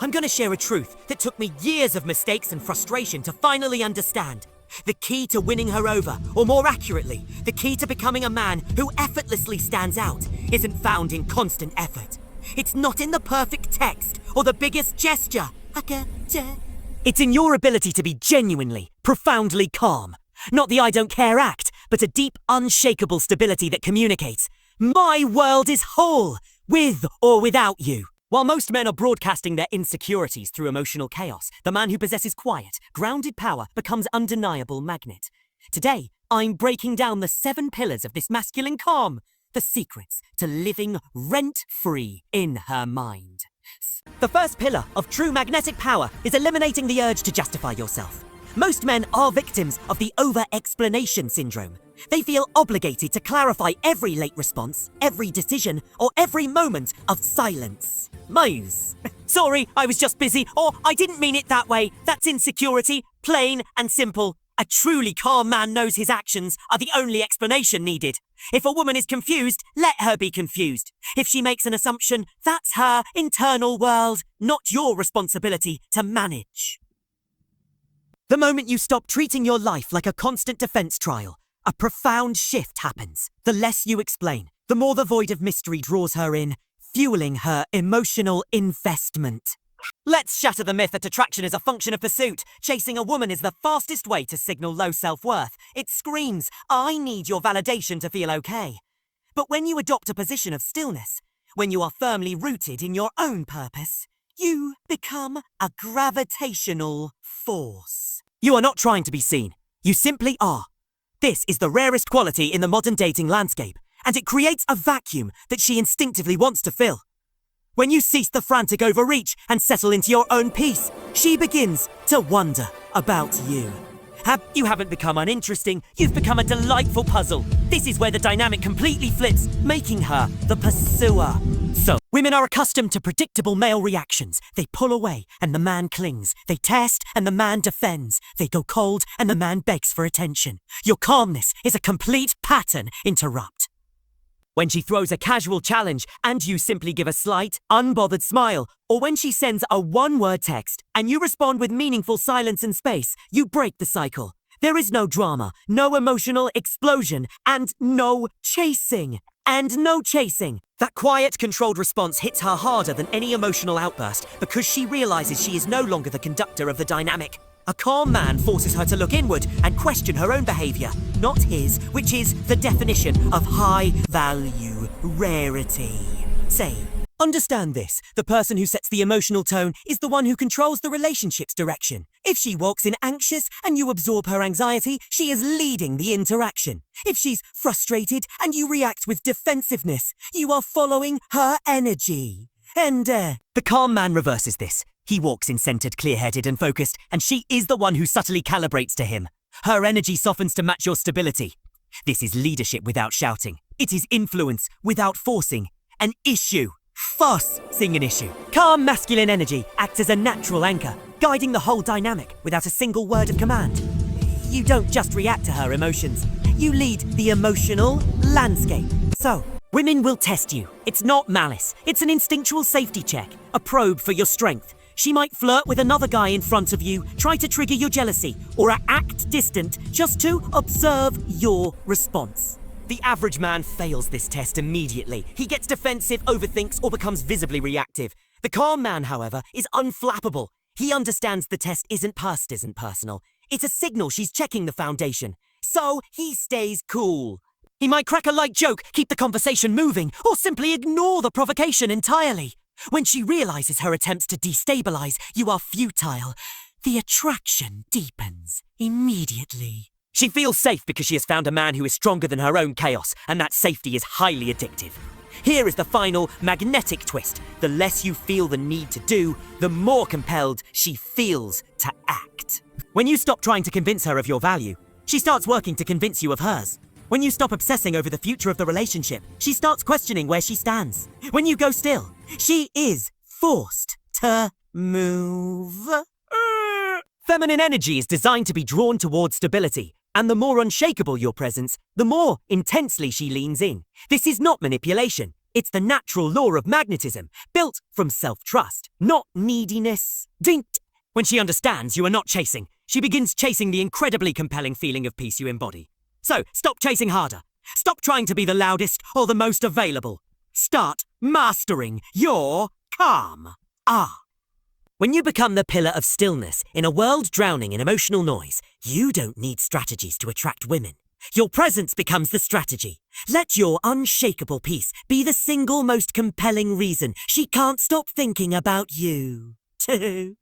I'm gonna share a truth that took me years of mistakes and frustration to finally understand. The key to winning her over, or more accurately, the key to becoming a man who effortlessly stands out, isn't found in constant effort. It's not in the perfect text or the biggest gesture. It's in your ability to be genuinely, profoundly calm. Not the I don't care act, but a deep, unshakable stability that communicates, my world is whole, with or without you. While most men are broadcasting their insecurities through emotional chaos, the man who possesses quiet, grounded power becomes undeniable magnet. Today, I'm breaking down the 7 pillars of this masculine calm, the secrets to living rent-free in her mind. The first pillar of true magnetic power is eliminating the urge to justify yourself. Most men are victims of the over-explanation syndrome. They feel obligated to clarify every late response, every decision, or every moment of silence. Mose. Sorry, I was just busy, or I didn't mean it that way. That's insecurity, plain and simple. A truly calm man knows his actions are the only explanation needed. If a woman is confused, let her be confused. If she makes an assumption, that's her internal world, not your responsibility to manage. The moment you stop treating your life like a constant defense trial, a profound shift happens. The less you explain, the more the void of mystery draws her in, fueling her emotional investment. Let's shatter the myth that attraction is a function of pursuit. Chasing a woman is the fastest way to signal low self-worth. It screams, I need your validation to feel okay. But when you adopt a position of stillness, when you are firmly rooted in your own purpose, you become a gravitational force. You are not trying to be seen. You simply are. This is the rarest quality in the modern dating landscape, and it creates a vacuum that she instinctively wants to fill. When you cease the frantic overreach and settle into your own peace, she begins to wonder about you. You haven't become uninteresting, you've become a delightful puzzle. This is where the dynamic completely flips, making her the pursuer. So, women are accustomed to predictable male reactions. They pull away and the man clings. They test and the man defends. They go cold and the man begs for attention. Your calmness is a complete pattern interrupt. When she throws a casual challenge and you simply give a slight, unbothered smile, or when she sends a one-word text and you respond with meaningful silence and space, you break the cycle. There is no drama, no emotional explosion, and no chasing. That quiet, controlled response hits her harder than any emotional outburst because she realizes she is no longer the conductor of the dynamic. A calm man forces her to look inward and question her own behavior, not his, which is the definition of high value rarity. Say, understand this, the person who sets the emotional tone is the one who controls the relationship's direction. If she walks in anxious and you absorb her anxiety, she is leading the interaction. If she's frustrated and you react with defensiveness, you are following her energy. And the calm man reverses this. He walks in centered, clear-headed and focused, and she is the one who subtly calibrates to him. Her energy softens to match your stability. This is leadership without shouting. It is influence without forcing. An issue. Forcing an issue. Calm masculine energy acts as a natural anchor, guiding the whole dynamic without a single word of command. You don't just react to her emotions. You lead the emotional landscape. So, women will test you. It's not malice. It's an instinctual safety check, a probe for your strength. She might flirt with another guy in front of you, try to trigger your jealousy, or act distant just to observe your response. The average man fails this test immediately. He gets defensive, overthinks, or becomes visibly reactive. The calm man, however, is unflappable. He understands the test isn't personal. It's a signal she's checking the foundation. So he stays cool. He might crack a light joke, keep the conversation moving, or simply ignore the provocation entirely. When she realizes her attempts to destabilize you are futile, the attraction deepens immediately. She feels safe because she has found a man who is stronger than her own chaos, and that safety is highly addictive. Here is the final magnetic twist. The less you feel the need to do, the more compelled she feels to act. When you stop trying to convince her of your value, she starts working to convince you of hers. When you stop obsessing over the future of the relationship, she starts questioning where she stands. When you go still, she is forced to move. Feminine energy is designed to be drawn towards stability, and the more unshakable your presence, the more intensely she leans in. This is not manipulation. It's the natural law of magnetism, built from self-trust, not neediness. Dink! When she understands you are not chasing, she begins chasing the incredibly compelling feeling of peace you embody. So, stop chasing harder. Stop trying to be the loudest or the most available. Start mastering your calm. When you become the pillar of stillness in a world drowning in emotional noise, you don't need strategies to attract women. Your presence becomes the strategy. Let your unshakable peace be the single most compelling reason she can't stop thinking about you.